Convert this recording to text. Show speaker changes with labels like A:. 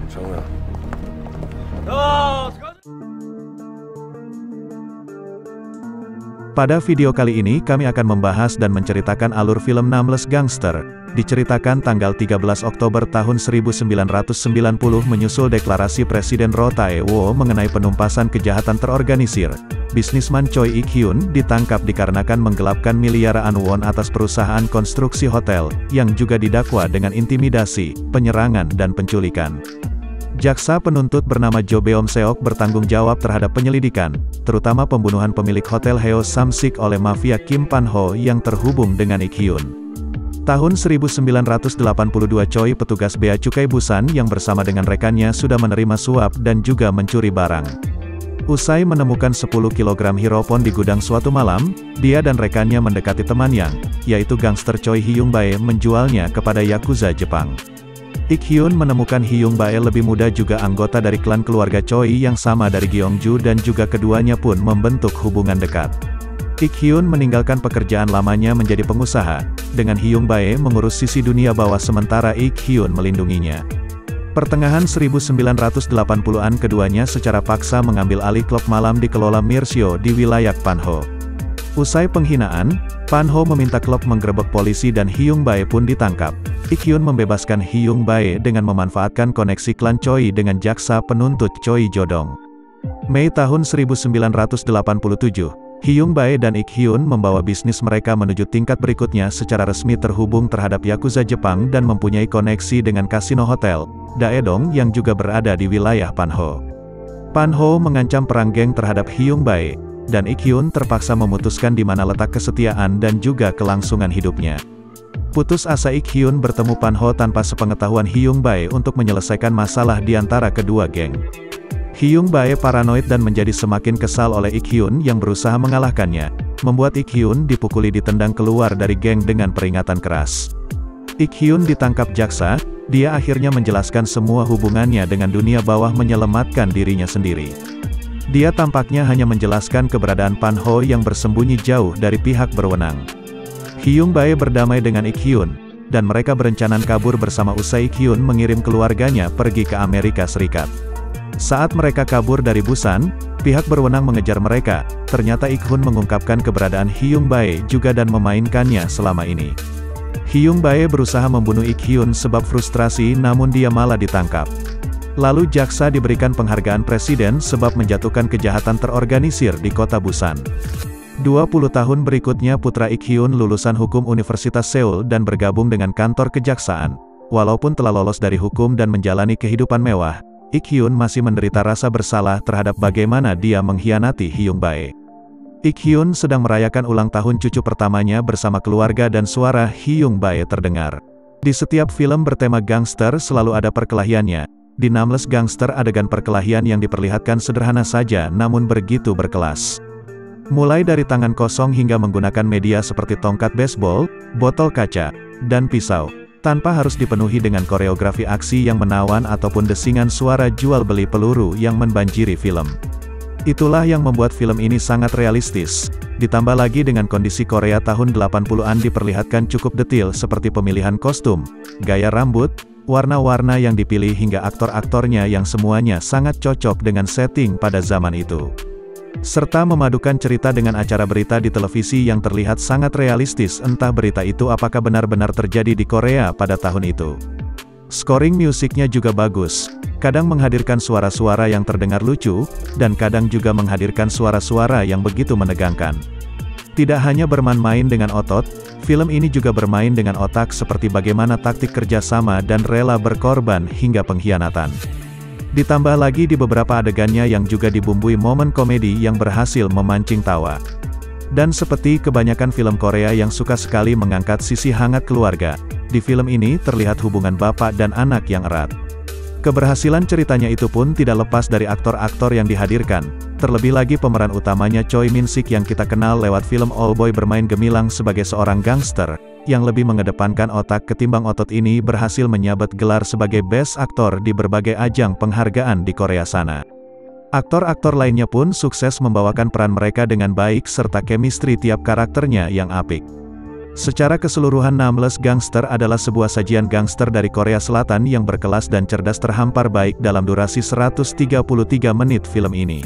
A: 정우야.
B: Pada video kali ini kami akan membahas dan menceritakan alur film Nameless Gangster. Diceritakan tanggal 13 Oktober tahun 1990 menyusul deklarasi Presiden Roh Tae-woo mengenai penumpasan kejahatan terorganisir. Bisnisman Choi Ik-hyun ditangkap dikarenakan menggelapkan miliaran won atas perusahaan konstruksi hotel, yang juga didakwa dengan intimidasi, penyerangan dan penculikan. Jaksa penuntut bernama Jo Beom-seok bertanggung jawab terhadap penyelidikan, terutama pembunuhan pemilik hotel Heo Samsik oleh mafia Kim Pan-ho yang terhubung dengan Ik-hyun. Tahun 1982 Choi petugas Bea Cukai Busan yang bersama dengan rekannya sudah menerima suap dan juga mencuri barang. Usai menemukan 10 kg hiropon di gudang suatu malam, dia dan rekannya mendekati temannya, yaitu gangster Choi Hyung-bae menjualnya kepada Yakuza Jepang. Ik-hyun menemukan Hyung-bae lebih muda juga anggota dari klan keluarga Choi yang sama dari Gyeongju dan juga keduanya pun membentuk hubungan dekat. Ik-hyun meninggalkan pekerjaan lamanya menjadi pengusaha, dengan Hyung-bae mengurus sisi dunia bawah sementara Ik-hyun melindunginya. Pertengahan 1980-an keduanya secara paksa mengambil alih klub malam dikelola Mirsyo di wilayah Panho. Usai penghinaan, Panho meminta klub menggerebek polisi dan Hyung-bae pun ditangkap. Ik-hyun membebaskan Hyung-bae dengan memanfaatkan koneksi klan Choi dengan jaksa penuntut Choi Jodong. Mei tahun 1987, Hyung-bae dan Ik-hyun membawa bisnis mereka menuju tingkat berikutnya secara resmi terhubung terhadap Yakuza Jepang dan mempunyai koneksi dengan kasino hotel, Daedong yang juga berada di wilayah Panho. Panho mengancam perang geng terhadap Hyung-bae, dan Ik-hyun terpaksa memutuskan di mana letak kesetiaan dan juga kelangsungan hidupnya. Putus asa Ik-hyun bertemu Panho tanpa sepengetahuan Hyung-bae untuk menyelesaikan masalah di antara kedua geng. Hyung-bae paranoid dan menjadi semakin kesal oleh Ik-hyun yang berusaha mengalahkannya, membuat Ik-hyun dipukuli ditendang keluar dari geng dengan peringatan keras. Ik-hyun ditangkap jaksa, dia akhirnya menjelaskan semua hubungannya dengan dunia bawah menyelamatkan dirinya sendiri. Dia tampaknya hanya menjelaskan keberadaan Panho yang bersembunyi jauh dari pihak berwenang. Hyung-bae berdamai dengan Ik-hyun, dan mereka berencana kabur bersama usai Ik-hyun mengirim keluarganya pergi ke Amerika Serikat. Saat mereka kabur dari Busan, pihak berwenang mengejar mereka, ternyata Ik-hyun mengungkapkan keberadaan Hyung-bae juga dan memainkannya selama ini. Hyung-bae berusaha membunuh Ik-hyun sebab frustrasi namun dia malah ditangkap. Lalu jaksa diberikan penghargaan presiden sebab menjatuhkan kejahatan terorganisir di kota Busan. 20 tahun berikutnya putra Ik-hyun lulusan hukum Universitas Seoul dan bergabung dengan kantor kejaksaan. Walaupun telah lolos dari hukum dan menjalani kehidupan mewah, Ik-hyun masih menderita rasa bersalah terhadap bagaimana dia mengkhianati Hyung-bae. Ik-hyun sedang merayakan ulang tahun cucu pertamanya bersama keluarga dan suara Hyung-bae terdengar. Di setiap film bertema gangster selalu ada perkelahiannya. Di Nameless Gangster adegan perkelahian yang diperlihatkan sederhana saja namun begitu berkelas. Mulai dari tangan kosong hingga menggunakan media seperti tongkat baseball, botol kaca, dan pisau. Tanpa harus dipenuhi dengan koreografi aksi yang menawan ataupun desingan suara jual beli peluru yang membanjiri film. Itulah yang membuat film ini sangat realistis. Ditambah lagi dengan kondisi Korea tahun 80-an diperlihatkan cukup detail seperti pemilihan kostum, gaya rambut, warna-warna yang dipilih hingga aktor-aktornya yang semuanya sangat cocok dengan setting pada zaman itu. Serta memadukan cerita dengan acara berita di televisi yang terlihat sangat realistis, entah berita itu apakah benar-benar terjadi di Korea pada tahun itu. Scoring musiknya juga bagus, kadang menghadirkan suara-suara yang terdengar lucu, dan kadang juga menghadirkan suara-suara yang begitu menegangkan. Tidak hanya bermain-main dengan otot, film ini juga bermain dengan otak seperti bagaimana taktik kerjasama dan rela berkorban hingga pengkhianatan. Ditambah lagi di beberapa adegannya yang juga dibumbui momen komedi yang berhasil memancing tawa. Dan seperti kebanyakan film Korea yang suka sekali mengangkat sisi hangat keluarga, di film ini terlihat hubungan bapak dan anak yang erat. Keberhasilan ceritanya itu pun tidak lepas dari aktor-aktor yang dihadirkan, terlebih lagi pemeran utamanya Choi Min-sik yang kita kenal lewat film Oldboy bermain gemilang sebagai seorang gangster, yang lebih mengedepankan otak ketimbang otot ini berhasil menyabet gelar sebagai Best Actor di berbagai ajang penghargaan di Korea sana. Aktor-aktor lainnya pun sukses membawakan peran mereka dengan baik serta chemistry tiap karakternya yang apik. Secara keseluruhan Nameless Gangster adalah sebuah sajian gangster dari Korea Selatan yang berkelas dan cerdas terhampar baik dalam durasi 133 menit film ini.